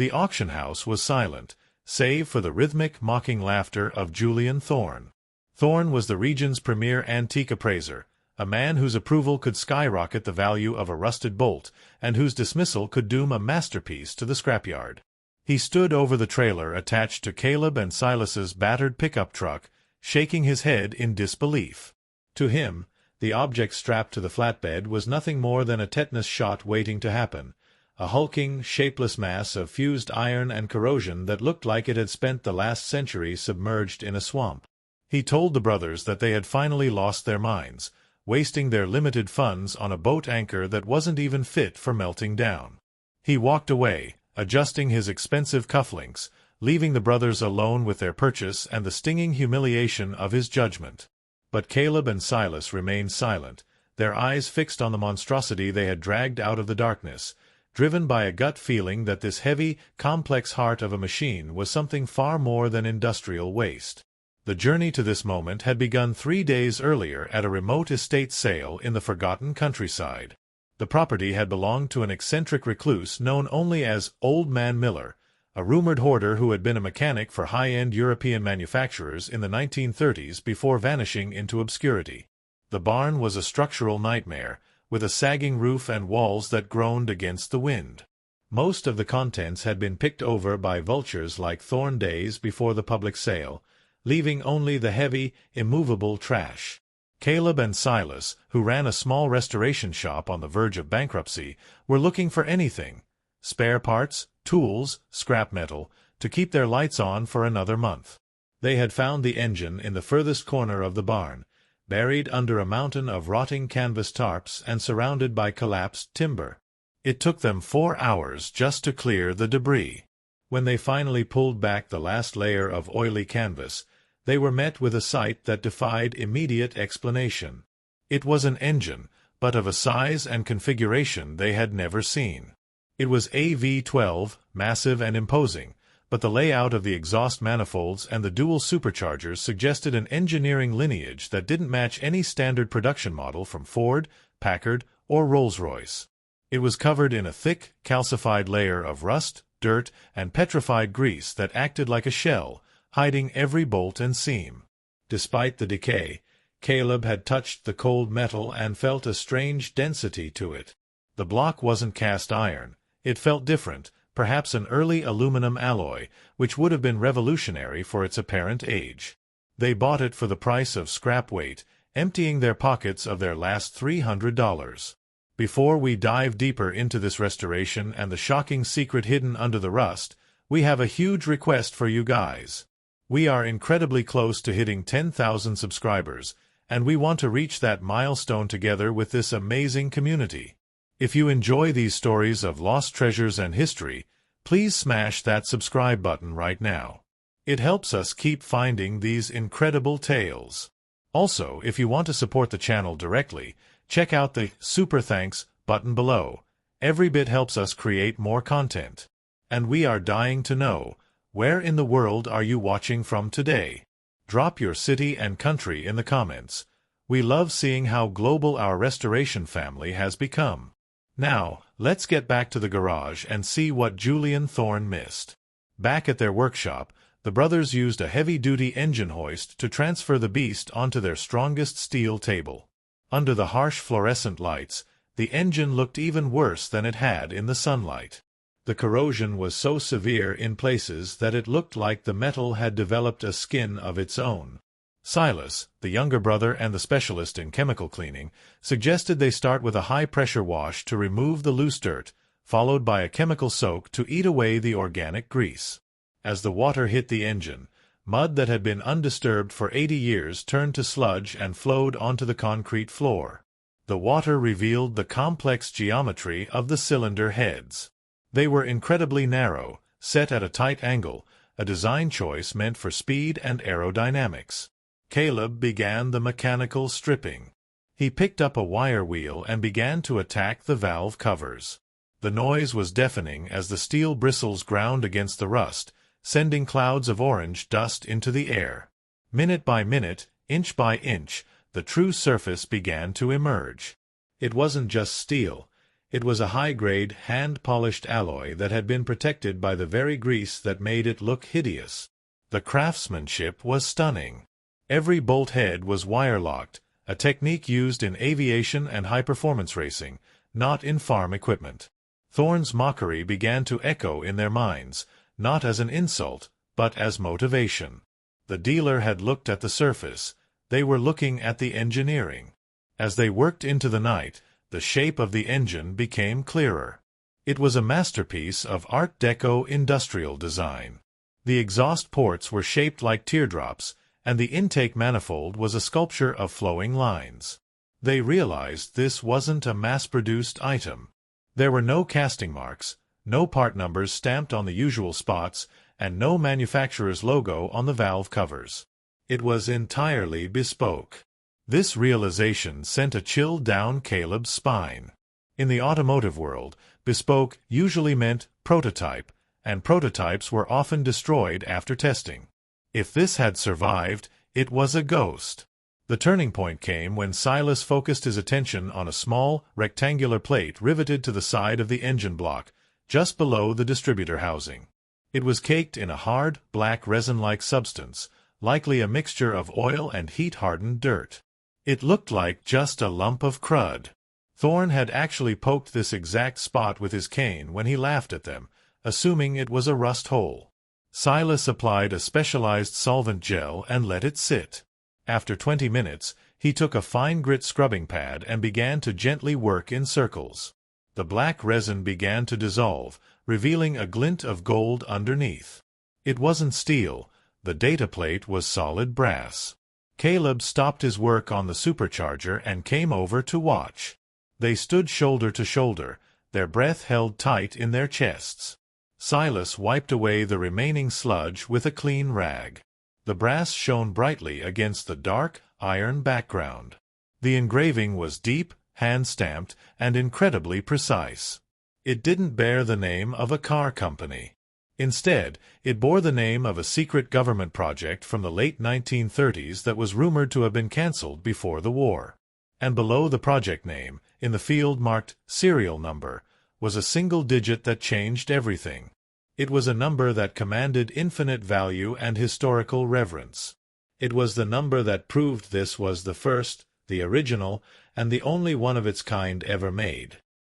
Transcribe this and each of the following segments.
The auction house was silent, save for the rhythmic, mocking laughter of Julian Thorne. Thorne was the region's premier antique appraiser, a man whose approval could skyrocket the value of a rusted bolt, and whose dismissal could doom a masterpiece to the scrapyard. He stood over the trailer attached to Caleb and Silas's battered pickup truck, shaking his head in disbelief. To him, the object strapped to the flatbed was nothing more than a tetanus shot waiting to happen, a hulking, shapeless mass of fused iron and corrosion that looked like it had spent the last century submerged in a swamp. He told the brothers that they had finally lost their minds, wasting their limited funds on a boat anchor that wasn't even fit for melting down. He walked away, adjusting his expensive cufflinks, leaving the brothers alone with their purchase and the stinging humiliation of his judgment. But Caleb and Silas remained silent, their eyes fixed on the monstrosity they had dragged out of the darkness, driven by a gut feeling that this heavy, complex heart of a machine was something far more than industrial waste. The journey to this moment had begun 3 days earlier at a remote estate sale in the forgotten countryside. The property had belonged to an eccentric recluse known only as Old Man Miller, a rumored hoarder who had been a mechanic for high-end European manufacturers in the 1930s before vanishing into obscurity. The barn was a structural nightmare, with a sagging roof and walls that groaned against the wind. Most of the contents had been picked over by vultures like Thorne days before the public sale, leaving only the heavy, immovable trash. Caleb and Silas, who ran a small restoration shop on the verge of bankruptcy, were looking for anything, spare parts, tools, scrap metal, to keep their lights on for another month. They had found the engine in the furthest corner of the barn, buried under a mountain of rotting canvas tarps and surrounded by collapsed timber. It took them 4 hours just to clear the debris. When they finally pulled back the last layer of oily canvas, they were met with a sight that defied immediate explanation. It was an engine, but of a size and configuration they had never seen. It was a V12, massive and imposing, but the layout of the exhaust manifolds and the dual superchargers suggested an engineering lineage that didn't match any standard production model from Ford, Packard, or Rolls-Royce. It was covered in a thick, calcified layer of rust, dirt, and petrified grease that acted like a shell, hiding every bolt and seam. Despite the decay, Caleb had touched the cold metal and felt a strange density to it. The block wasn't cast iron. It felt different, perhaps an early aluminum alloy, which would have been revolutionary for its apparent age. They bought it for the price of scrap weight, emptying their pockets of their last $300. Before we dive deeper into this restoration and the shocking secret hidden under the rust, we have a huge request for you guys. We are incredibly close to hitting 10,000 subscribers, and we want to reach that milestone together with this amazing community. If you enjoy these stories of lost treasures and history, please smash that subscribe button right now. It helps us keep finding these incredible tales. Also, if you want to support the channel directly, check out the Super Thanks button below. Every bit helps us create more content. And we are dying to know, where in the world are you watching from today? Drop your city and country in the comments. We love seeing how global our restoration family has become. Now, let's get back to the garage and see what Julian Thorne missed. Back at their workshop, the brothers used a heavy-duty engine hoist to transfer the beast onto their strongest steel table. Under the harsh fluorescent lights, the engine looked even worse than it had in the sunlight. The corrosion was so severe in places that it looked like the metal had developed a skin of its own. Silas, the younger brother and the specialist in chemical cleaning, suggested they start with a high-pressure wash to remove the loose dirt, followed by a chemical soak to eat away the organic grease. As the water hit the engine, mud that had been undisturbed for 80 years turned to sludge and flowed onto the concrete floor. The water revealed the complex geometry of the cylinder heads. They were incredibly narrow, set at a tight angle, a design choice meant for speed and aerodynamics. Caleb began the mechanical stripping. He picked up a wire wheel and began to attack the valve covers. The noise was deafening as the steel bristles ground against the rust, sending clouds of orange dust into the air. Minute by minute, inch by inch, the true surface began to emerge. It wasn't just steel. It was a high-grade, hand-polished alloy that had been protected by the very grease that made it look hideous. The craftsmanship was stunning. Every bolt head was wire-locked, a technique used in aviation and high-performance racing, not in farm equipment. Thorne's mockery began to echo in their minds, not as an insult, but as motivation. The dealer had looked at the surface. They were looking at the engineering. As they worked into the night, the shape of the engine became clearer. It was a masterpiece of Art Deco industrial design. The exhaust ports were shaped like teardrops, and the intake manifold was a sculpture of flowing lines. They realized this wasn't a mass-produced item. There were no casting marks, no part numbers stamped on the usual spots, and no manufacturer's logo on the valve covers. It was entirely bespoke. This realization sent a chill down Caleb's spine. In the automotive world, bespoke usually meant prototype, and prototypes were often destroyed after testing. If this had survived, it was a ghost. The turning point came when Silas focused his attention on a small, rectangular plate riveted to the side of the engine block, just below the distributor housing. It was caked in a hard, black resin-like substance, likely a mixture of oil and heat-hardened dirt. It looked like just a lump of crud. Thorne had actually poked this exact spot with his cane when he laughed at them, assuming it was a rust hole. Silas applied a specialized solvent gel and let it sit. After 20 minutes, he took a fine grit scrubbing pad and began to gently work in circles. The black resin began to dissolve, revealing a glint of gold underneath. It wasn't steel. The data plate was solid brass. Caleb stopped his work on the supercharger and came over to watch. They stood shoulder to shoulder, their breath held tight in their chests. Silas wiped away the remaining sludge with a clean rag. The brass shone brightly against the dark, iron background. The engraving was deep, hand-stamped, and incredibly precise. It didn't bear the name of a car company. Instead, it bore the name of a secret government project from the late 1930s that was rumored to have been cancelled before the war. And below the project name, in the field marked serial number, was a single digit that changed everything. It was a number that commanded infinite value and historical reverence. It was the number that proved this was the first, the original, and the only one of its kind ever made.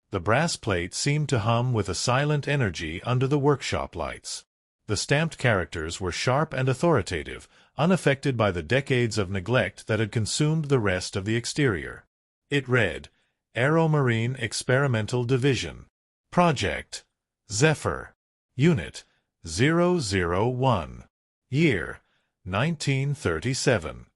The brass plate seemed to hum with a silent energy under the workshop lights. The stamped characters were sharp and authoritative, unaffected by the decades of neglect that had consumed the rest of the exterior. It read, Aeromarine Experimental Division. Project Zephyr. Unit 001. Year 1937.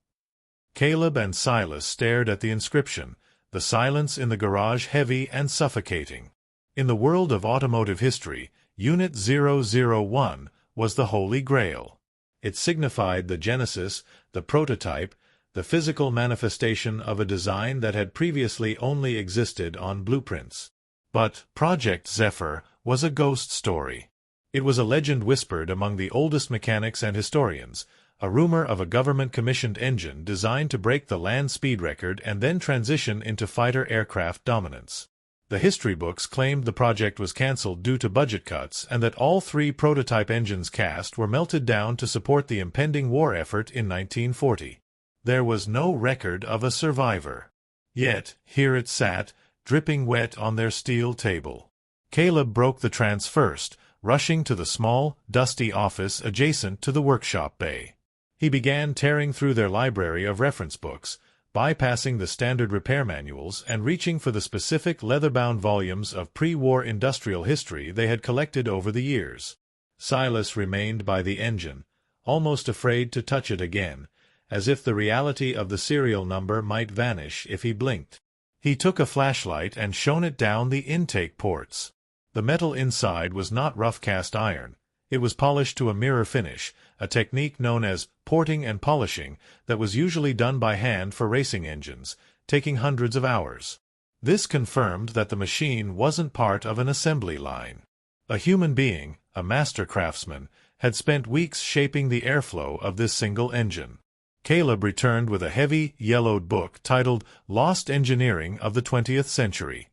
Caleb and Silas stared at the inscription, the silence in the garage heavy and suffocating. In the world of automotive history, Unit 001 was the Holy Grail. It signified the genesis, the prototype, the physical manifestation of a design that had previously only existed on blueprints. But Project Zephyr was a ghost story. It was a legend whispered among the oldest mechanics and historians, a rumor of a government-commissioned engine designed to break the land speed record and then transition into fighter aircraft dominance. The history books claimed the project was cancelled due to budget cuts and that all 3 prototype engines cast were melted down to support the impending war effort in 1940. There was no record of a survivor. Yet, here it sat, dripping wet on their steel table. Caleb broke the trance first, rushing to the small, dusty office adjacent to the workshop bay. He began tearing through their library of reference books, bypassing the standard repair manuals and reaching for the specific leather-bound volumes of pre-war industrial history they had collected over the years. Silas remained by the engine, almost afraid to touch it again, as if the reality of the serial number might vanish if he blinked. He took a flashlight and shone it down the intake ports. The metal inside was not rough cast iron. It was polished to a mirror finish, a technique known as porting and polishing that was usually done by hand for racing engines, taking hundreds of hours. This confirmed that the machine wasn't part of an assembly line. A human being, a master craftsman, had spent weeks shaping the airflow of this single engine. Caleb returned with a heavy, yellowed book titled Lost Engineering of the 20th Century.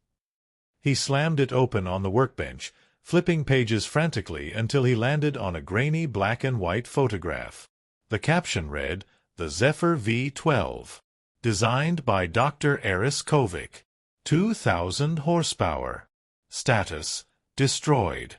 He slammed it open on the workbench, flipping pages frantically until he landed on a grainy black-and-white photograph. The caption read, "The Zephyr V12. Designed by Dr. Eris Kovic. 2,000 horsepower. Status: destroyed."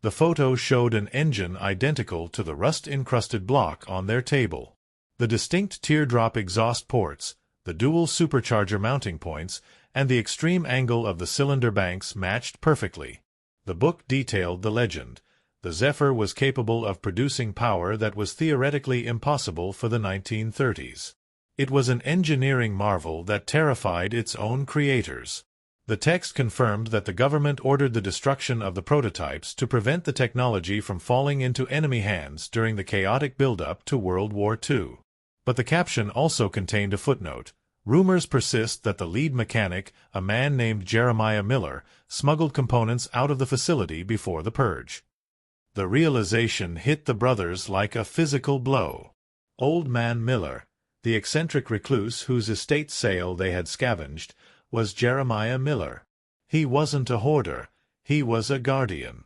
The photo showed an engine identical to the rust-encrusted block on their table. The distinct teardrop exhaust ports, the dual supercharger mounting points, and the extreme angle of the cylinder banks matched perfectly. The book detailed the legend. The Zephyr was capable of producing power that was theoretically impossible for the 1930s. It was an engineering marvel that terrified its own creators. The text confirmed that the government ordered the destruction of the prototypes to prevent the technology from falling into enemy hands during the chaotic build-up to World War II. But the caption also contained a footnote. Rumors persist that the lead mechanic, a man named Jeremiah Miller, smuggled components out of the facility before the purge. The realization hit the brothers like a physical blow. Old Man Miller, the eccentric recluse whose estate sale they had scavenged, was Jeremiah Miller. He wasn't a hoarder, he was a guardian.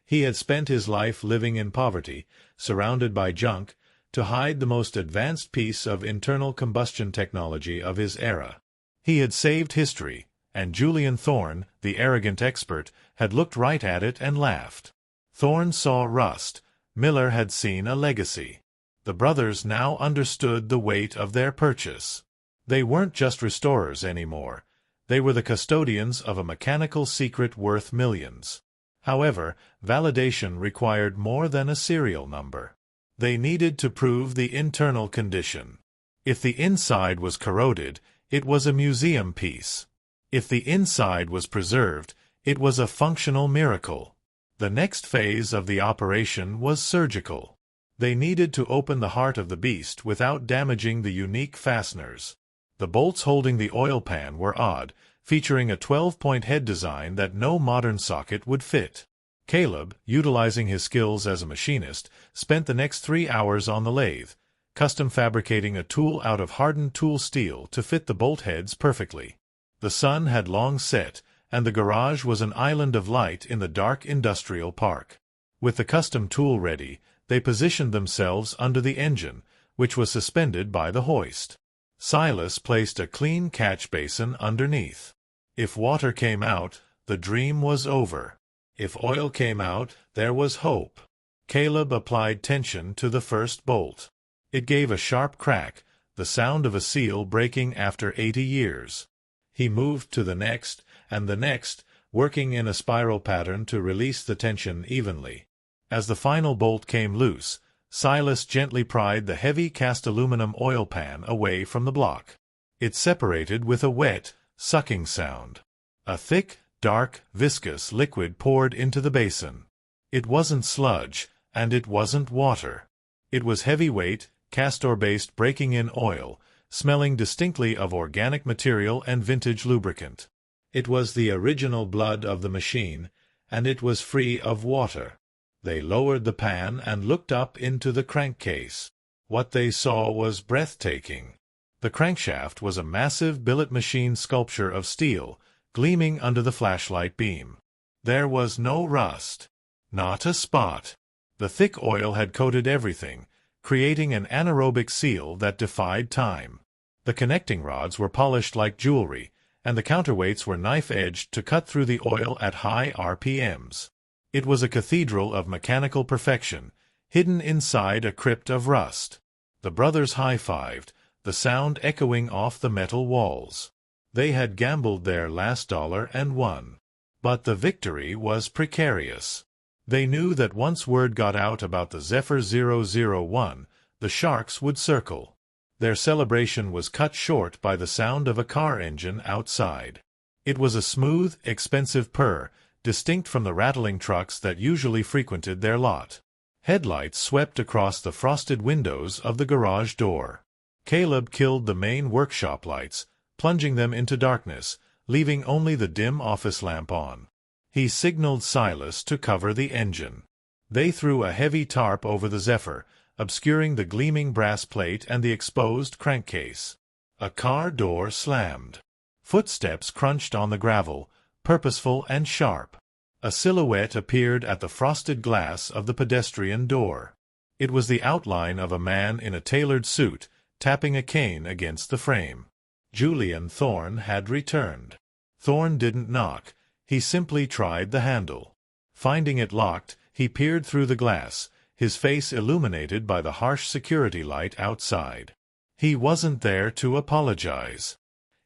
He had spent his life living in poverty, surrounded by junk, to hide the most advanced piece of internal combustion technology of his era. He had saved history, and Julian Thorne, the arrogant expert, had looked right at it and laughed. Thorne saw rust, Miller had seen a legacy. The brothers now understood the weight of their purchase. They weren't just restorers anymore. They were the custodians of a mechanical secret worth millions. However, validation required more than a serial number. They needed to prove the internal condition. If the inside was corroded, it was a museum piece. If the inside was preserved, it was a functional miracle. The next phase of the operation was surgical. They needed to open the heart of the beast without damaging the unique fasteners. The bolts holding the oil pan were odd, featuring a 12-point head design that no modern socket would fit. Caleb, utilizing his skills as a machinist, spent the next 3 hours on the lathe, custom fabricating a tool out of hardened tool steel to fit the bolt heads perfectly. The sun had long set, and the garage was an island of light in the dark industrial park. With the custom tool ready, they positioned themselves under the engine, which was suspended by the hoist. Silas placed a clean catch basin underneath. If water came out, the dream was over. If oil came out, there was hope. Caleb applied tension to the first bolt. It gave a sharp crack, the sound of a seal breaking after 80 years. He moved to the next, and the next, working in a spiral pattern to release the tension evenly. As the final bolt came loose, Silas gently pried the heavy cast aluminum oil pan away from the block. It separated with a wet, sucking sound. A thick, dark, viscous liquid poured into the basin. It wasn't sludge, and it wasn't water. It was heavyweight, castor-based breaking-in oil, smelling distinctly of organic material and vintage lubricant. It was the original blood of the machine, and it was free of water. They lowered the pan and looked up into the crankcase. What they saw was breathtaking. The crankshaft was a massive billet machine sculpture of steel, gleaming under the flashlight beam. There was no rust. Not a spot. The thick oil had coated everything, creating an anaerobic seal that defied time. The connecting rods were polished like jewelry, and the counterweights were knife-edged to cut through the oil at high RPMs. It was a cathedral of mechanical perfection, hidden inside a crypt of rust. The brothers high-fived, the sound echoing off the metal walls. They had gambled their last dollar and won. But the victory was precarious. They knew that once word got out about the Zephyr 001, the sharks would circle. Their celebration was cut short by the sound of a car engine outside. It was a smooth, expensive purr, distinct from the rattling trucks that usually frequented their lot. Headlights swept across the frosted windows of the garage door. Caleb killed the main workshop lights, plunging them into darkness, leaving only the dim office lamp on. He signaled Silas to cover the engine. They threw a heavy tarp over the Zephyr, obscuring the gleaming brass plate and the exposed crankcase. A car door slammed. Footsteps crunched on the gravel, purposeful and sharp. A silhouette appeared at the frosted glass of the pedestrian door. It was the outline of a man in a tailored suit, tapping a cane against the frame. Julian Thorne had returned. Thorne didn't knock, he simply tried the handle. Finding it locked, he peered through the glass, his face illuminated by the harsh security light outside. He wasn't there to apologize.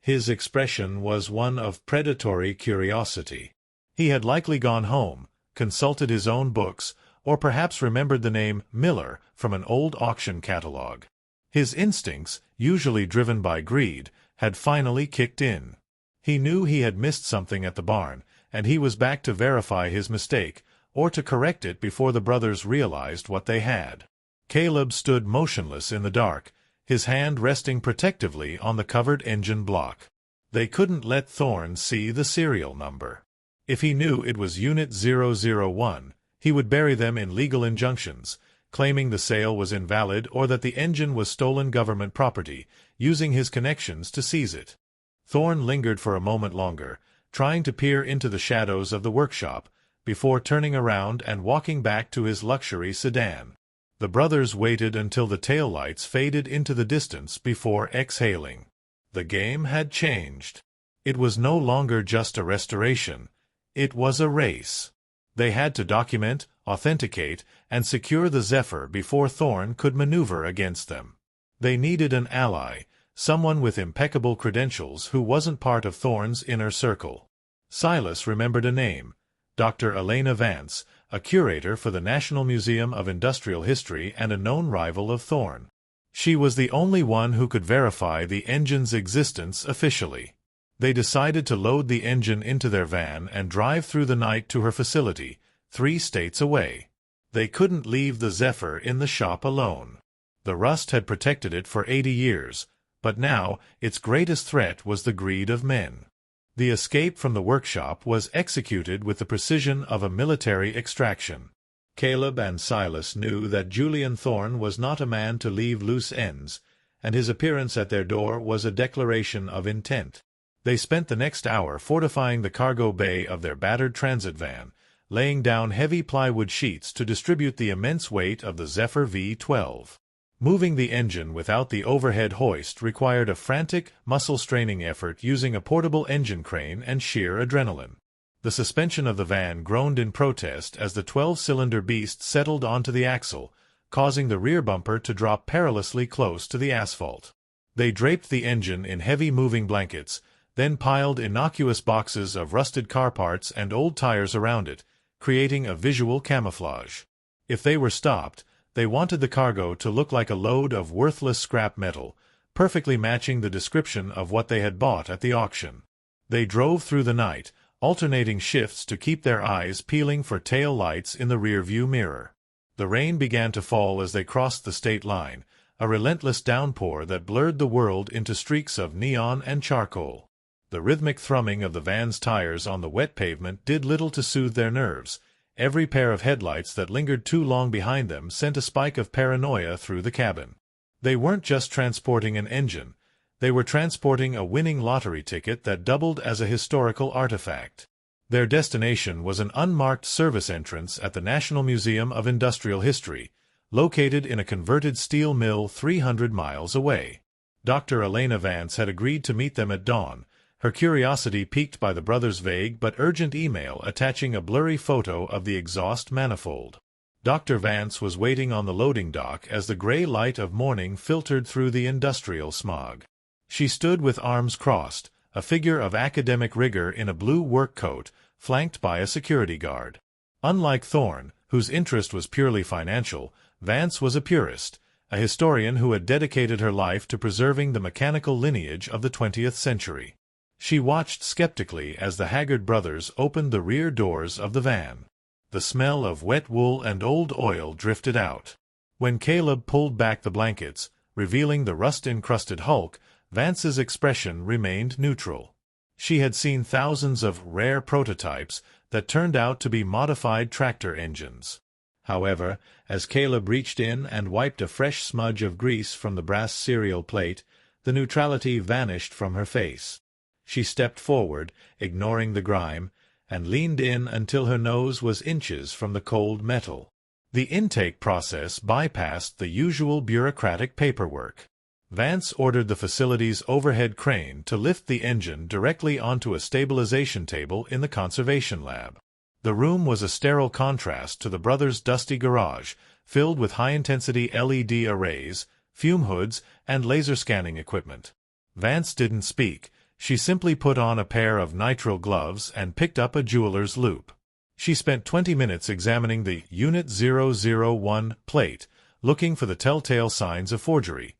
His expression was one of predatory curiosity. He had likely gone home, consulted his own books, or perhaps remembered the name Miller from an old auction catalogue. His instincts, usually driven by greed, had finally kicked in. He knew he had missed something at the barn, and he was back to verify his mistake, or to correct it before the brothers realized what they had. Caleb stood motionless in the dark, his hand resting protectively on the covered engine block. They couldn't let Thorne see the serial number. If he knew it was Unit 001, he would bury them in legal injunctions, claiming the sale was invalid or that the engine was stolen government property, using his connections to seize it. Thorne lingered for a moment longer, trying to peer into the shadows of the workshop, before turning around and walking back to his luxury sedan. The brothers waited until the taillights faded into the distance before exhaling. The game had changed. It was no longer just a restoration. It was a race. They had to document, authenticate, and secure the Zephyr before Thorne could maneuver against them. They needed an ally, someone with impeccable credentials who wasn't part of Thorne's inner circle. Silas remembered a name, Dr. Elena Vance, a curator for the National Museum of Industrial History and a known rival of Thorne. She was the only one who could verify the engine's existence officially. They decided to load the engine into their van and drive through the night to her facility, 3 states away. They couldn't leave the Zephyr in the shop alone. The rust had protected it for 80 years, but now its greatest threat was the greed of men. The escape from the workshop was executed with the precision of a military extraction. Caleb and Silas knew that Julian Thorne was not a man to leave loose ends, and his appearance at their door was a declaration of intent. They spent the next hour fortifying the cargo bay of their battered transit van, laying down heavy plywood sheets to distribute the immense weight of the Zephyr V12. Moving the engine without the overhead hoist required a frantic, muscle-straining effort using a portable engine crane and sheer adrenaline. The suspension of the van groaned in protest as the 12-cylinder beast settled onto the axle, causing the rear bumper to drop perilously close to the asphalt. They draped the engine in heavy moving blankets, then piled innocuous boxes of rusted car parts and old tires around it, creating a visual camouflage. If they were stopped, they wanted the cargo to look like a load of worthless scrap metal, perfectly matching the description of what they had bought at the auction. They drove through the night, alternating shifts to keep their eyes peeling for tail lights in the rearview mirror. The rain began to fall as they crossed the state line, a relentless downpour that blurred the world into streaks of neon and charcoal. The rhythmic thrumming of the van's tires on the wet pavement did little to soothe their nerves. Every pair of headlights that lingered too long behind them sent a spike of paranoia through the cabin. They weren't just transporting an engine. They were transporting a winning lottery ticket that doubled as a historical artifact. Their destination was an unmarked service entrance at the National Museum of Industrial History, located in a converted steel mill 300 miles away. Dr. Elena Vance had agreed to meet them at dawn, her curiosity piqued by the brothers' vague but urgent email attaching a blurry photo of the exhaust manifold. Dr. Vance was waiting on the loading dock as the gray light of morning filtered through the industrial smog. She stood with arms crossed, a figure of academic rigor in a blue work coat, flanked by a security guard. Unlike Thorne, whose interest was purely financial, Vance was a purist, a historian who had dedicated her life to preserving the mechanical lineage of the 20th century. She watched skeptically as the haggard brothers opened the rear doors of the van. The smell of wet wool and old oil drifted out. When Caleb pulled back the blankets, revealing the rust-encrusted hulk, Vance's expression remained neutral. She had seen thousands of rare prototypes that turned out to be modified tractor engines. However, as Caleb reached in and wiped a fresh smudge of grease from the brass serial plate, the neutrality vanished from her face. She stepped forward, ignoring the grime, and leaned in until her nose was inches from the cold metal. The intake process bypassed the usual bureaucratic paperwork. Vance ordered the facility's overhead crane to lift the engine directly onto a stabilization table in the conservation lab. The room was a sterile contrast to the brothers' dusty garage, filled with high-intensity LED arrays, fume hoods, and laser scanning equipment. Vance didn't speak. She simply put on a pair of nitrile gloves and picked up a jeweler's loupe. She spent 20 minutes examining the Unit 001 plate, looking for the telltale signs of forgery.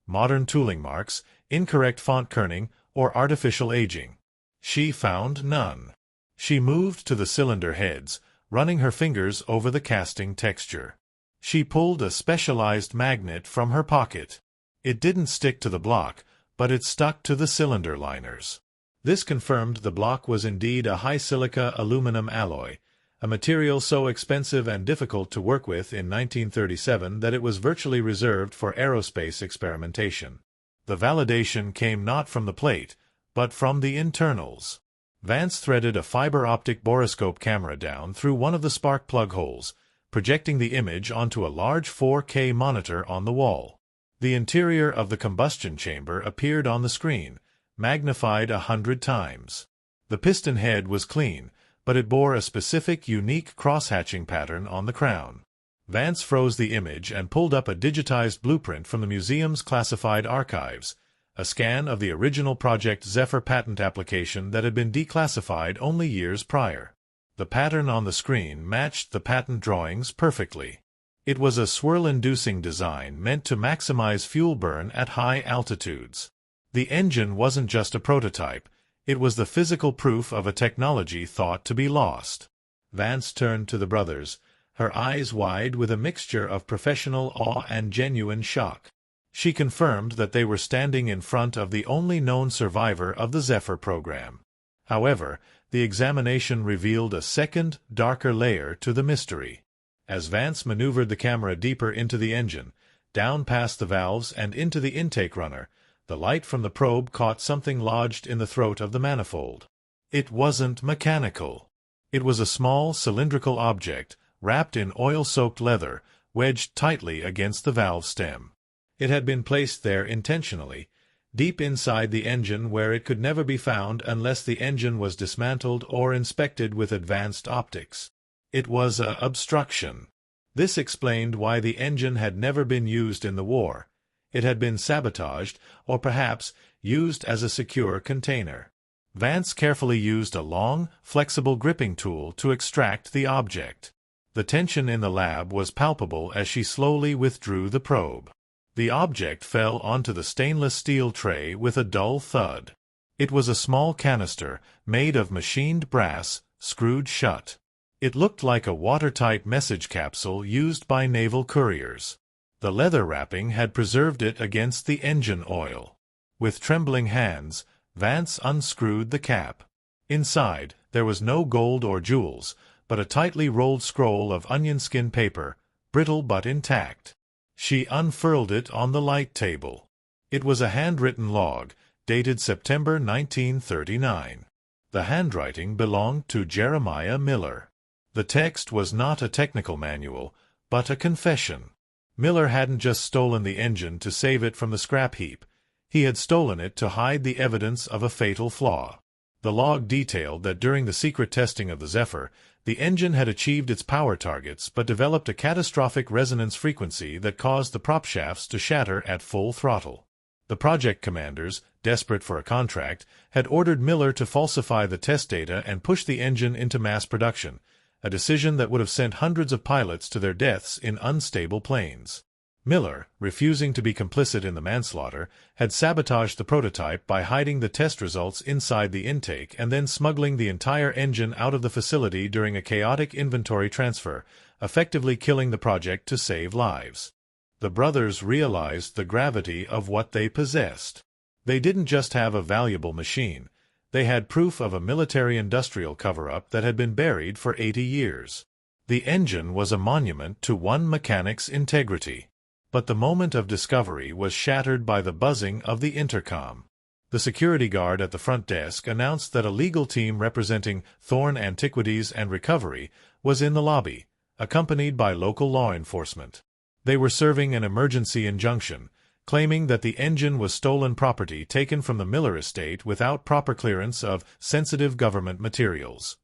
Modern tooling marks, incorrect font kerning, or artificial aging. She found none. She moved to the cylinder heads, running her fingers over the casting texture. She pulled a specialized magnet from her pocket. It didn't stick to the block, but it stuck to the cylinder liners. This confirmed the block was indeed a high-silica aluminum alloy, a material so expensive and difficult to work with in 1937 that it was virtually reserved for aerospace experimentation. The validation came not from the plate, but from the internals. Vance threaded a fiber-optic borescope camera down through one of the spark plug holes, projecting the image onto a large 4K monitor on the wall. The interior of the combustion chamber appeared on the screen, magnified 100 times. The piston head was clean, but it bore a specific, unique cross-hatching pattern on the crown. Vance froze the image and pulled up a digitized blueprint from the museum's classified archives, a scan of the original Project Zephyr patent application that had been declassified only years prior. The pattern on the screen matched the patent drawings perfectly. It was a swirl-inducing design meant to maximize fuel burn at high altitudes. The engine wasn't just a prototype, it was the physical proof of a technology thought to be lost. Vance turned to the brothers, her eyes wide with a mixture of professional awe and genuine shock. She confirmed that they were standing in front of the only known survivor of the Zephyr program. However, the examination revealed a second, darker layer to the mystery. As Vance maneuvered the camera deeper into the engine, down past the valves and into the intake runner, the light from the probe caught something lodged in the throat of the manifold. It wasn't mechanical. It was a small, cylindrical object, wrapped in oil-soaked leather, wedged tightly against the valve stem. It had been placed there intentionally, deep inside the engine where it could never be found unless the engine was dismantled or inspected with advanced optics. It was an obstruction. This explained why the engine had never been used in the war. It had been sabotaged, or perhaps used as a secure container. Vance carefully used a long, flexible gripping tool to extract the object. The tension in the lab was palpable as she slowly withdrew the probe. The object fell onto the stainless steel tray with a dull thud. It was a small canister, made of machined brass, screwed shut. It looked like a watertight message capsule used by naval couriers. The leather wrapping had preserved it against the engine oil. With trembling hands, Vance unscrewed the cap. Inside, there was no gold or jewels, but a tightly rolled scroll of onion skin paper, brittle but intact. She unfurled it on the light table. It was a handwritten log, dated September 1939. The handwriting belonged to Jeremiah Miller. The text was not a technical manual, but a confession. Miller hadn't just stolen the engine to save it from the scrap heap. He had stolen it to hide the evidence of a fatal flaw. The log detailed that during the secret testing of the Zephyr, the engine had achieved its power targets but developed a catastrophic resonance frequency that caused the prop shafts to shatter at full throttle. The project commanders, desperate for a contract, had ordered Miller to falsify the test data and push the engine into mass production, a decision that would have sent hundreds of pilots to their deaths in unstable planes. Miller, refusing to be complicit in the manslaughter, had sabotaged the prototype by hiding the test results inside the intake and then smuggling the entire engine out of the facility during a chaotic inventory transfer, effectively killing the project to save lives. The brothers realized the gravity of what they possessed. They didn't just have a valuable machine. They had proof of a military-industrial cover-up that had been buried for 80 years. The engine was a monument to one mechanic's integrity. But the moment of discovery was shattered by the buzzing of the intercom. The security guard at the front desk announced that a legal team representing Thorne Antiquities and Recovery was in the lobby, accompanied by local law enforcement. They were serving an emergency injunction, claiming that the engine was stolen property taken from the Miller estate without proper clearance of sensitive government materials.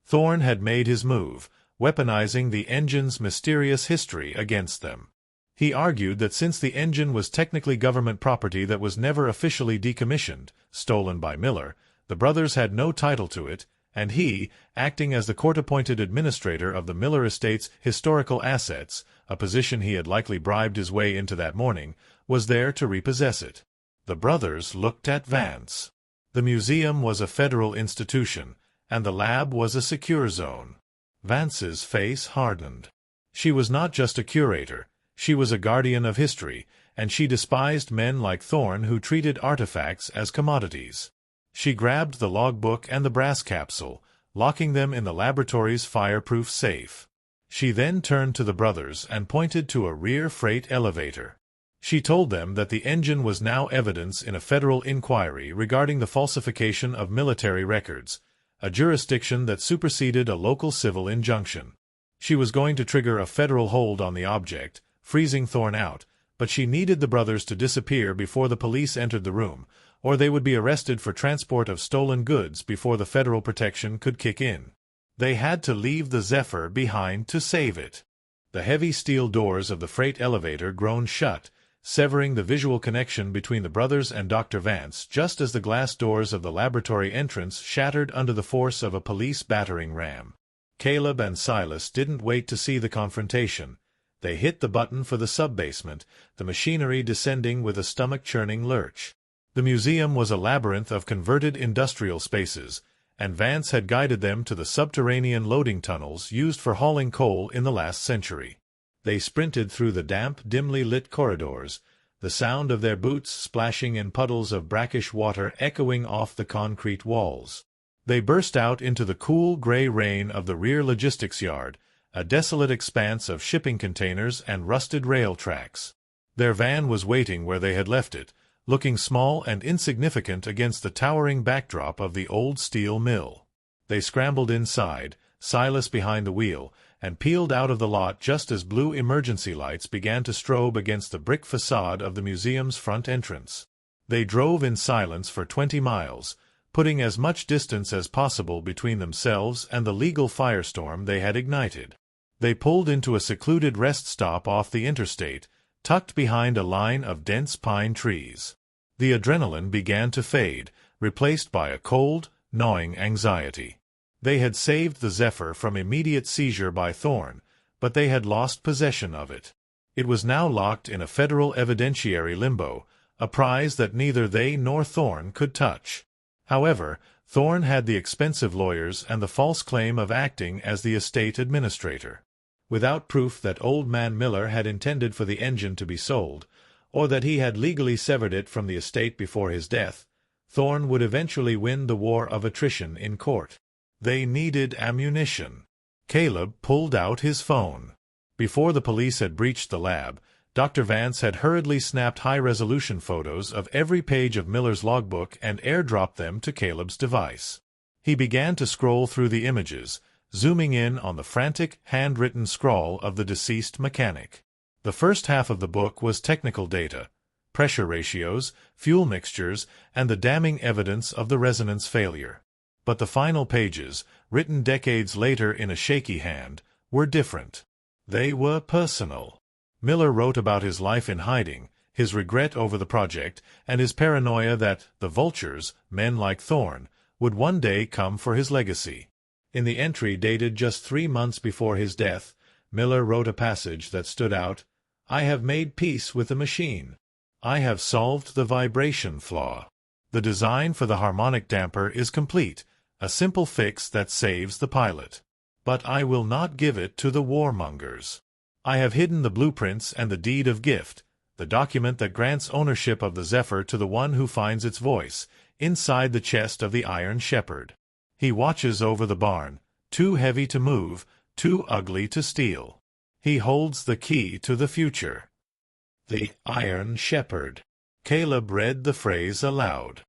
Thorne had made his move, weaponizing the engine's mysterious history against them. He argued that since the engine was technically government property that was never officially decommissioned, stolen by Miller, the brothers had no title to it, and he, acting as the court-appointed administrator of the Miller estate's historical assets, a position he had likely bribed his way into that morning, was there to repossess it. The brothers looked at Vance. The museum was a federal institution, and the lab was a secure zone. Vance's face hardened. She was not just a curator. She was a guardian of history, and she despised men like Thorne who treated artifacts as commodities. She grabbed the logbook and the brass capsule, locking them in the laboratory's fireproof safe. She then turned to the brothers and pointed to a rear freight elevator. She told them that the engine was now evidence in a federal inquiry regarding the falsification of military records, a jurisdiction that superseded a local civil injunction. She was going to trigger a federal hold on the object, freezing Thorne out, but she needed the brothers to disappear before the police entered the room, or they would be arrested for transport of stolen goods before the federal protection could kick in. They had to leave the Zephyr behind to save it. The heavy steel doors of the freight elevator groaned shut, severing the visual connection between the brothers and Dr. Vance just as the glass doors of the laboratory entrance shattered under the force of a police battering ram. Caleb and Silas didn't wait to see the confrontation. They hit the button for the sub-basement, the machinery descending with a stomach-churning lurch. The museum was a labyrinth of converted industrial spaces, and Vance had guided them to the subterranean loading tunnels used for hauling coal in the last century. They sprinted through the damp, dimly lit corridors, the sound of their boots splashing in puddles of brackish water echoing off the concrete walls. They burst out into the cool gray rain of the rear logistics yard, a desolate expanse of shipping containers and rusted rail tracks. Their van was waiting where they had left it, looking small and insignificant against the towering backdrop of the old steel mill. They scrambled inside, Silas behind the wheel, and peeled out of the lot just as blue emergency lights began to strobe against the brick facade of the museum's front entrance. They drove in silence for 20 miles, putting as much distance as possible between themselves and the legal firestorm they had ignited. They pulled into a secluded rest stop off the interstate, tucked behind a line of dense pine trees. The adrenaline began to fade, replaced by a cold, gnawing anxiety. They had saved the Zephyr from immediate seizure by Thorne, but they had lost possession of it. It was now locked in a federal evidentiary limbo, a prize that neither they nor Thorne could touch. However, Thorne had the expensive lawyers and the false claim of acting as the estate administrator. Without proof that Old Man Miller had intended for the engine to be sold, or that he had legally severed it from the estate before his death, Thorne would eventually win the war of attrition in court. They needed ammunition. Caleb pulled out his phone. Before the police had breached the lab, Dr. Vance had hurriedly snapped high-resolution photos of every page of Miller's logbook and airdropped them to Caleb's device. He began to scroll through the images, zooming in on the frantic, handwritten scrawl of the deceased mechanic. The first half of the book was technical data, pressure ratios, fuel mixtures, and the damning evidence of the resonance failure. But the final pages, written decades later in a shaky hand, were different. They were personal. Miller wrote about his life in hiding, his regret over the project, and his paranoia that the vultures, men like Thorne, would one day come for his legacy. In the entry dated just 3 months before his death, Miller wrote a passage that stood out. "I have made peace with the machine. I have solved the vibration flaw. The design for the harmonic damper is complete, a simple fix that saves the pilot. But I will not give it to the warmongers. I have hidden the blueprints and the deed of gift, the document that grants ownership of the Zephyr to the one who finds its voice, inside the chest of the Iron Shepherd. He watches over the barn, too heavy to move, too ugly to steal. He holds the key to the future." The Iron Shepherd. Caleb read the phrase aloud.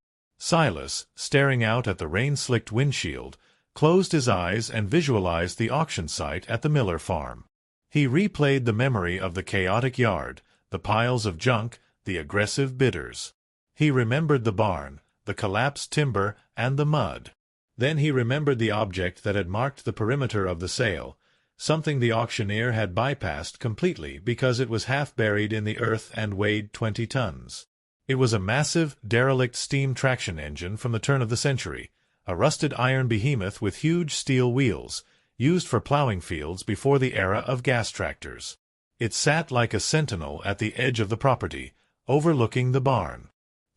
Silas, staring out at the rain-slicked windshield, closed his eyes and visualized the auction site at the Miller farm. He replayed the memory of the chaotic yard, the piles of junk, the aggressive bidders. He remembered the barn, the collapsed timber, and the mud. Then he remembered the object that had marked the perimeter of the sale, something the auctioneer had bypassed completely because it was half buried in the earth and weighed 20 tons. It was a massive, derelict steam traction engine from the turn of the century, a rusted iron behemoth with huge steel wheels, used for plowing fields before the era of gas tractors. It sat like a sentinel at the edge of the property, overlooking the barn.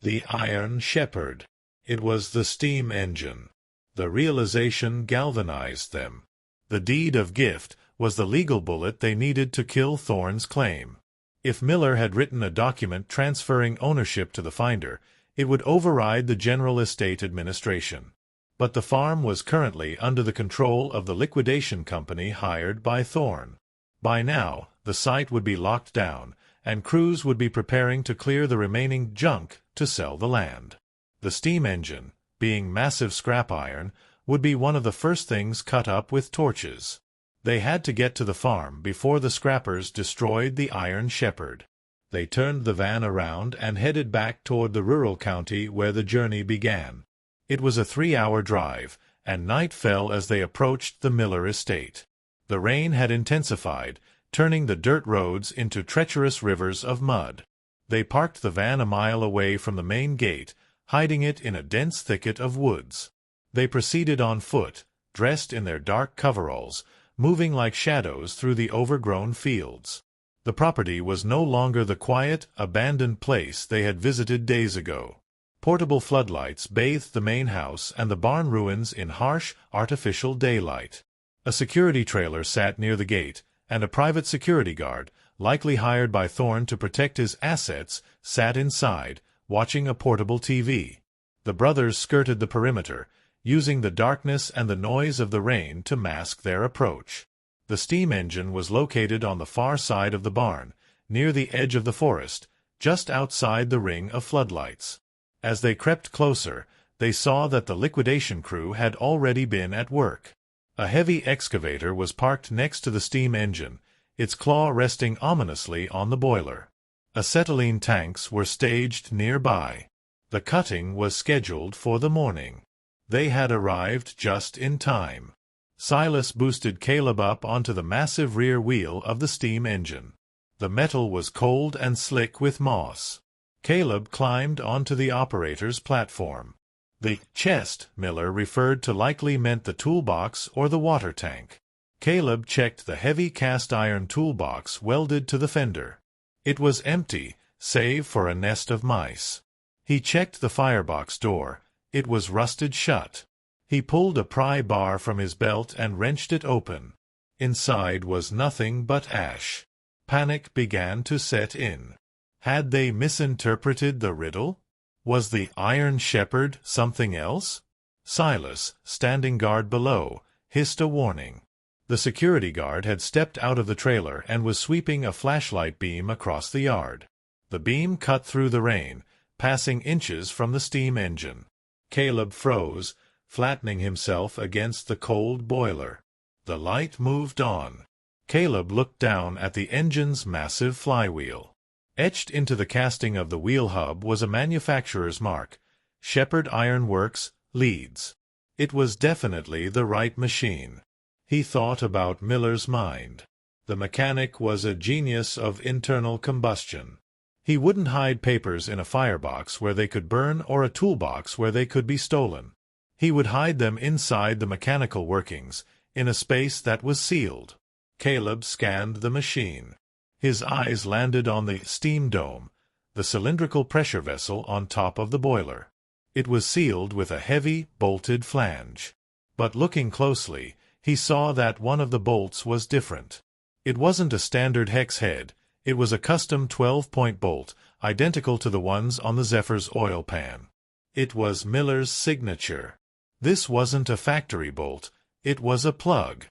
The Iron Shepherd. It was the steam engine. The realization galvanized them. The deed of gift was the legal bullet they needed to kill Thorne's claim. If Miller had written a document transferring ownership to the finder, it would override the General Estate Administration. But the farm was currently under the control of the liquidation company hired by Thorne. By now, the site would be locked down, and crews would be preparing to clear the remaining junk to sell the land. The steam engine, being massive scrap iron, would be one of the first things cut up with torches. They had to get to the farm before the scrappers destroyed the Iron Shepherd. They turned the van around and headed back toward the rural county where the journey began. It was a 3-hour drive, and night fell as they approached the Miller estate. The rain had intensified, turning the dirt roads into treacherous rivers of mud. They parked the van a mile away from the main gate, hiding it in a dense thicket of woods. They proceeded on foot, dressed in their dark coveralls, moving like shadows through the overgrown fields. The property was no longer the quiet, abandoned place they had visited days ago. Portable floodlights bathed the main house and the barn ruins in harsh, artificial daylight. A security trailer sat near the gate, and a private security guard, likely hired by Thorne to protect his assets, sat inside, watching a portable TV. The brothers skirted the perimeter, using the darkness and the noise of the rain to mask their approach. The steam engine was located on the far side of the barn, near the edge of the forest, just outside the ring of floodlights. As they crept closer, they saw that the liquidation crew had already been at work. A heavy excavator was parked next to the steam engine, its claw resting ominously on the boiler. Acetylene tanks were staged nearby. The cutting was scheduled for the morning. They had arrived just in time. Silas boosted Caleb up onto the massive rear wheel of the steam engine. The metal was cold and slick with moss. Caleb climbed onto the operator's platform. The chest Miller referred to likely meant the toolbox or the water tank. Caleb checked the heavy cast-iron toolbox welded to the fender. It was empty, save for a nest of mice. He checked the firebox door. It was rusted shut. He pulled a pry bar from his belt and wrenched it open. Inside was nothing but ash. Panic began to set in. Had they misinterpreted the riddle? Was the Iron Shepherd something else? Silas, standing guard below, hissed a warning. The security guard had stepped out of the trailer and was sweeping a flashlight beam across the yard. The beam cut through the rain, passing inches from the steam engine. Caleb froze, flattening himself against the cold boiler. The light moved on. Caleb looked down at the engine's massive flywheel. Etched into the casting of the wheel hub was a manufacturer's mark, Shepherd Iron Works, Leeds. It was definitely the right machine. He thought about Miller's mind. The mechanic was a genius of internal combustion. He wouldn't hide papers in a firebox where they could burn or a toolbox where they could be stolen. He would hide them inside the mechanical workings, in a space that was sealed. Caleb scanned the machine. His eyes landed on the steam dome, the cylindrical pressure vessel on top of the boiler. It was sealed with a heavy, bolted flange. But looking closely, he saw that one of the bolts was different. It wasn't a standard hex head. It was a custom 12-point bolt, identical to the ones on the Zephyr's oil pan. It was Miller's signature. This wasn't a factory bolt. It was a plug.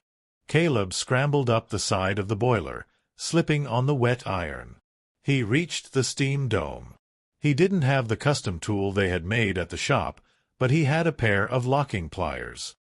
Caleb scrambled up the side of the boiler, slipping on the wet iron. He reached the steam dome. He didn't have the custom tool they had made at the shop, but he had a pair of locking pliers.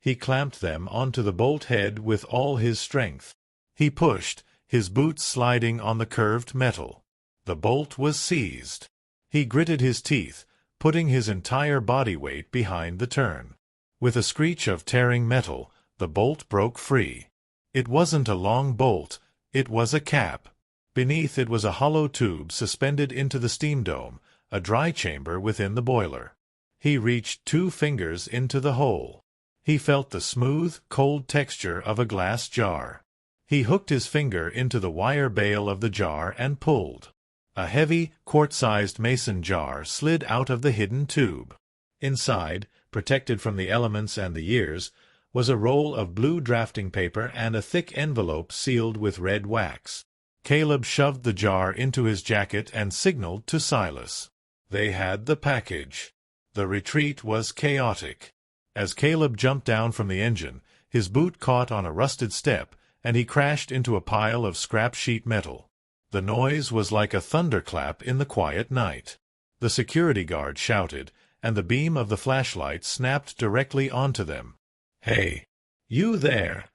He clamped them onto the bolt head with all his strength. He pushed, his boots sliding on the curved metal. The bolt was seized. He gritted his teeth, putting his entire body weight behind the turn. With a screech of tearing metal, the bolt broke free. It wasn't a long bolt, it was a cap. Beneath it was a hollow tube suspended into the steam dome, a dry chamber within the boiler. He reached 2 fingers into the hole. He felt the smooth, cold texture of a glass jar. He hooked his finger into the wire bail of the jar and pulled. A heavy, quart-sized mason jar slid out of the hidden tube. Inside, protected from the elements and the years, was a roll of blue drafting paper and a thick envelope sealed with red wax. Caleb shoved the jar into his jacket and signaled to Silas. They had the package. The retreat was chaotic. As Caleb jumped down from the engine, his boot caught on a rusted step, and he crashed into a pile of scrap sheet metal. The noise was like a thunderclap in the quiet night. The security guard shouted, and the beam of the flashlight snapped directly onto them. "Hey, you there!"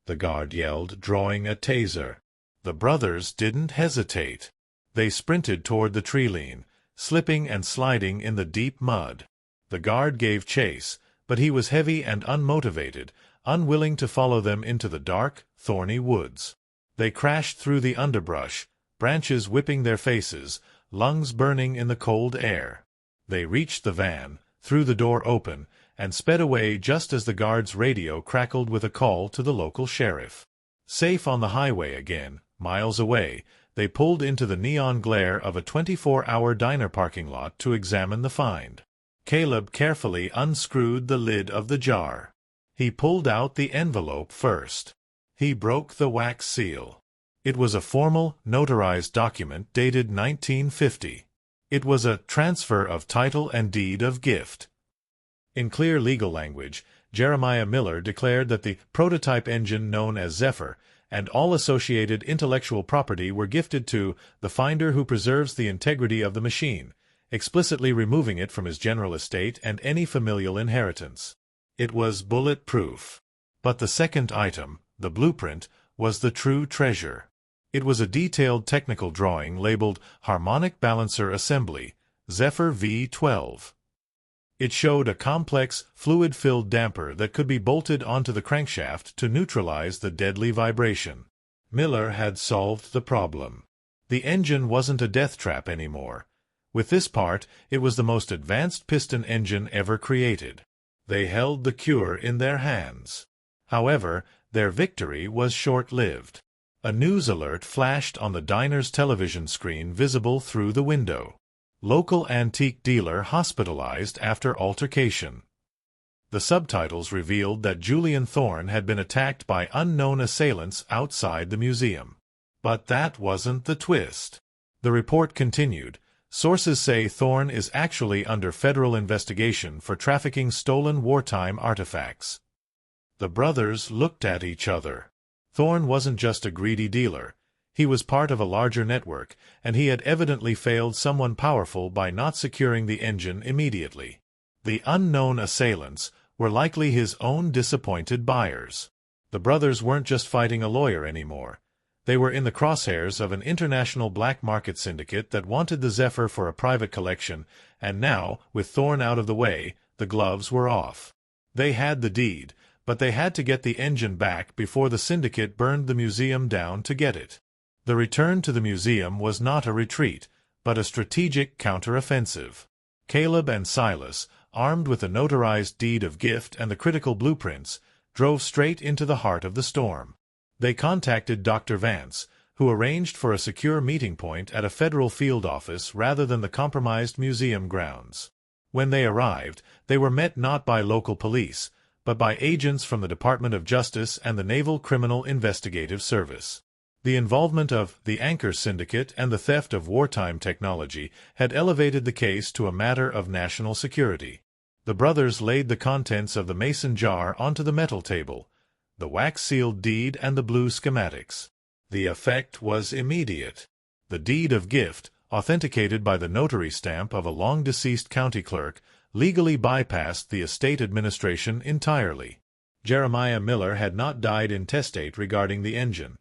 the guard yelled, drawing a taser. The brothers didn't hesitate. They sprinted toward the tree-line, slipping and sliding in the deep mud. The guard gave chase, but he was heavy and unmotivated, unwilling to follow them into the dark, thorny woods. They crashed through the underbrush, branches whipping their faces, lungs burning in the cold air. They reached the van, threw the door open, and sped away just as the guard's radio crackled with a call to the local sheriff. Safe on the highway again, miles away, they pulled into the neon glare of a 24-hour diner parking lot to examine the find. Caleb carefully unscrewed the lid of the jar. He pulled out the envelope first. He broke the wax seal. It was a formal, notarized document dated 1950. It was a transfer of title and deed of gift. In clear legal language, Jeremiah Miller declared that the prototype engine known as Zephyr and all associated intellectual property were gifted to the finder who preserves the integrity of the machine, explicitly removing it from his general estate and any familial inheritance. It was bulletproof. But the second item, the blueprint, was the true treasure. It was a detailed technical drawing labeled Harmonic Balancer Assembly, Zephyr V12. It showed a complex, fluid-filled damper that could be bolted onto the crankshaft to neutralize the deadly vibration. Miller had solved the problem. The engine wasn't a death trap anymore. With this part, it was the most advanced piston engine ever created. They held the cure in their hands. However, their victory was short-lived. A news alert flashed on the diner's television screen visible through the window. Local antique dealer hospitalized after altercation. The subtitles revealed that Julian Thorne had been attacked by unknown assailants outside the museum. But that wasn't the twist. The report continued. Sources say Thorne is actually under federal investigation for trafficking stolen wartime artifacts. The brothers looked at each other. Thorne wasn't just a greedy dealer. He was part of a larger network, and he had evidently failed someone powerful by not securing the engine immediately. The unknown assailants were likely his own disappointed buyers. The brothers weren't just fighting a lawyer anymore. They were in the crosshairs of an international black market syndicate that wanted the Zephyr for a private collection, and now, with Thorne out of the way, the gloves were off. They had the deed, but they had to get the engine back before the syndicate burned the museum down to get it. The return to the museum was not a retreat, but a strategic counteroffensive. Caleb and Silas, armed with the notarized deed of gift and the critical blueprints, drove straight into the heart of the storm. They contacted Dr. Vance, who arranged for a secure meeting point at a federal field office rather than the compromised museum grounds. When they arrived, they were met not by local police, but by agents from the Department of Justice and the Naval Criminal Investigative Service. The involvement of the Anchor Syndicate and the theft of wartime technology had elevated the case to a matter of national security. The brothers laid the contents of the mason jar onto the metal table, the wax-sealed deed and the blue schematics. The effect was immediate. The deed of gift, authenticated by the notary stamp of a long-deceased county clerk, legally bypassed the estate administration entirely. Jeremiah Miller had not died intestate regarding the engine.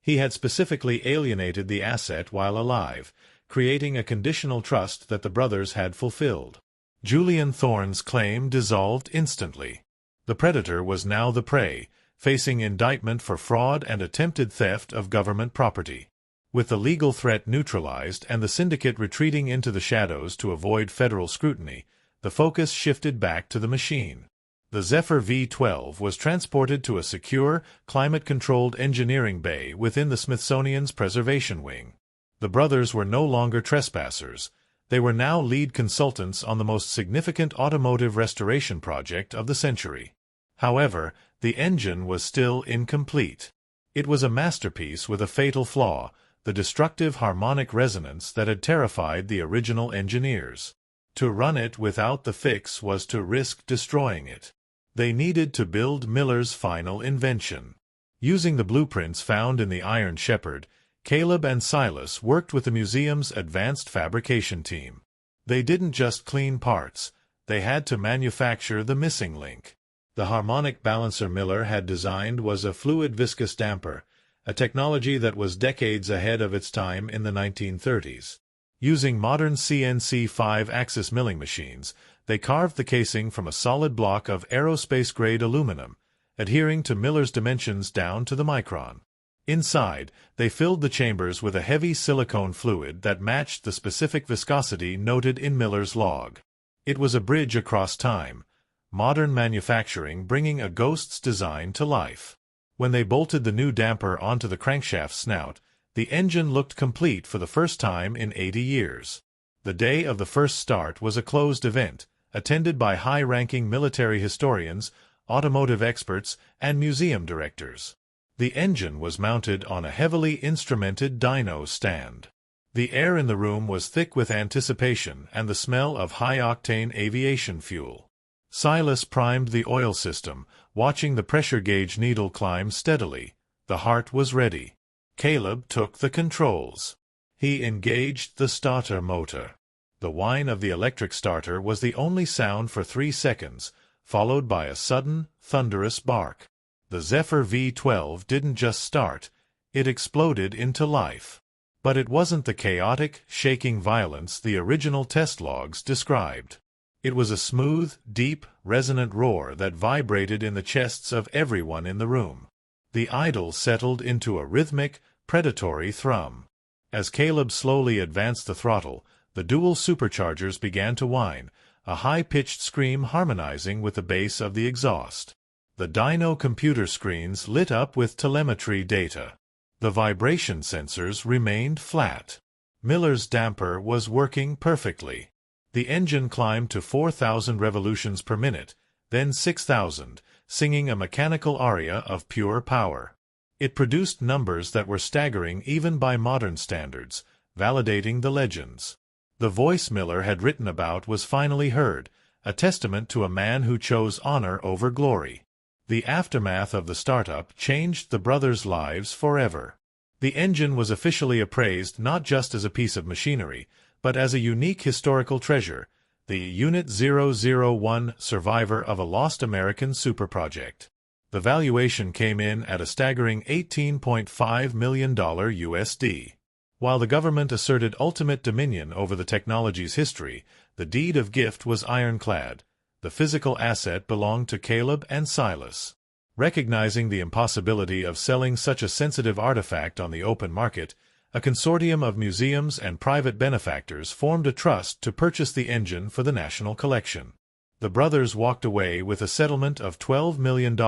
He had specifically alienated the asset while alive, creating a conditional trust that the brothers had fulfilled. Julian Thorne's claim dissolved instantly. The predator was now the prey, facing indictment for fraud and attempted theft of government property. With the legal threat neutralized and the syndicate retreating into the shadows to avoid federal scrutiny, the focus shifted back to the machine. The Zephyr V-12 was transported to a secure, climate-controlled engineering bay within the Smithsonian's preservation wing. The brothers were no longer trespassers. They were now lead consultants on the most significant automotive restoration project of the century. However, the engine was still incomplete. It was a masterpiece with a fatal flaw, the destructive harmonic resonance that had terrified the original engineers. To run it without the fix was to risk destroying it. They needed to build Miller's final invention. Using the blueprints found in the Iron Shepherd, Caleb and Silas worked with the museum's advanced fabrication team. They didn't just clean parts, they had to manufacture the missing link. The harmonic balancer Miller had designed was a fluid viscous damper, a technology that was decades ahead of its time in the 1930s. Using modern CNC 5-axis milling machines, they carved the casing from a solid block of aerospace-grade aluminum, adhering to Miller's dimensions down to the micron. Inside, they filled the chambers with a heavy silicone fluid that matched the specific viscosity noted in Miller's log. It was a bridge across time, modern manufacturing bringing a ghost's design to life. When they bolted the new damper onto the crankshaft snout, the engine looked complete for the first time in 80 years. The day of the first start was a closed event, attended by high-ranking military historians, automotive experts, and museum directors. The engine was mounted on a heavily instrumented dyno stand. The air in the room was thick with anticipation and the smell of high-octane aviation fuel. Silas primed the oil system, watching the pressure gauge needle climb steadily. The heart was ready. Caleb took the controls. He engaged the starter motor. The whine of the electric starter was the only sound for 3 seconds, followed by a sudden, thunderous bark. The Zephyr V-12 didn't just start, it exploded into life. But it wasn't the chaotic, shaking violence the original test logs described. It was a smooth, deep, resonant roar that vibrated in the chests of everyone in the room. The idle settled into a rhythmic, predatory thrum. As Caleb slowly advanced the throttle, the dual superchargers began to whine, a high-pitched scream harmonizing with the bass of the exhaust. The dyno computer screens lit up with telemetry data. The vibration sensors remained flat. Miller's damper was working perfectly. The engine climbed to 4,000 revolutions per minute, then 6,000, singing a mechanical aria of pure power. It produced numbers that were staggering even by modern standards, validating the legends. The voice Miller had written about was finally heard, a testament to a man who chose honor over glory. The aftermath of the startup changed the brothers' lives forever. The engine was officially appraised not just as a piece of machinery, but as a unique historical treasure, the Unit 001 survivor of a lost American super project. The valuation came in at a staggering $18.5 million USD. While the government asserted ultimate dominion over the technology's history, the deed of gift was ironclad. The physical asset belonged to Caleb and Silas. Recognizing the impossibility of selling such a sensitive artifact on the open market, a consortium of museums and private benefactors formed a trust to purchase the engine for the national collection. The brothers walked away with a settlement of $12 million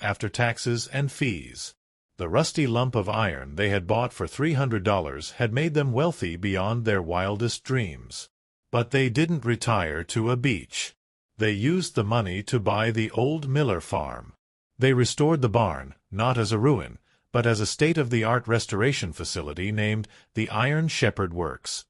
after taxes and fees. The rusty lump of iron they had bought for $300 had made them wealthy beyond their wildest dreams. But they didn't retire to a beach. They used the money to buy the old Miller farm. They restored the barn, not as a ruin, but as a state-of-the-art restoration facility named the Iron Shepherd Works.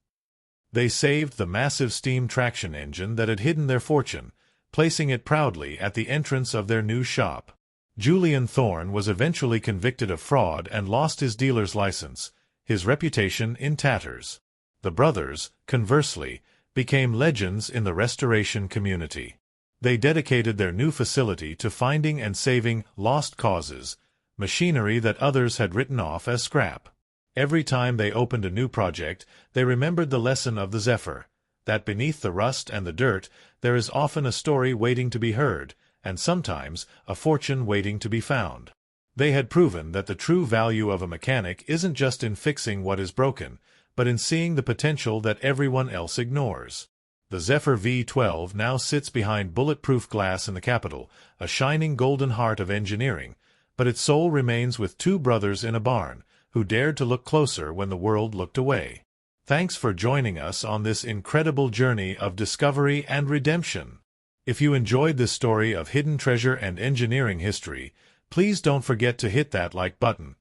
They saved the massive steam traction engine that had hidden their fortune, placing it proudly at the entrance of their new shop. Julian Thorne was eventually convicted of fraud and lost his dealer's license, his reputation in tatters. The brothers, conversely, became legends in the restoration community. They dedicated their new facility to finding and saving lost causes, machinery that others had written off as scrap. Every time they opened a new project, they remembered the lesson of the Zephyr, that beneath the rust and the dirt there is often a story waiting to be heard, and sometimes a fortune waiting to be found. They had proven that the true value of a mechanic isn't just in fixing what is broken, but in seeing the potential that everyone else ignores. The Zephyr V12 now sits behind bulletproof glass in the Capitol, a shining golden heart of engineering, but its soul remains with two brothers in a barn, who dared to look closer when the world looked away. Thanks for joining us on this incredible journey of discovery and redemption. If you enjoyed this story of hidden treasure and engineering history, please don't forget to hit that like button.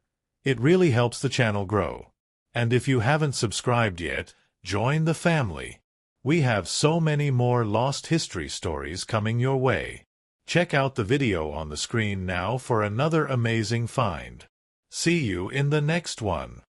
It really helps the channel grow. And if you haven't subscribed yet, join the family. We have so many more lost history stories coming your way. Check out the video on the screen now for another amazing find. See you in the next one.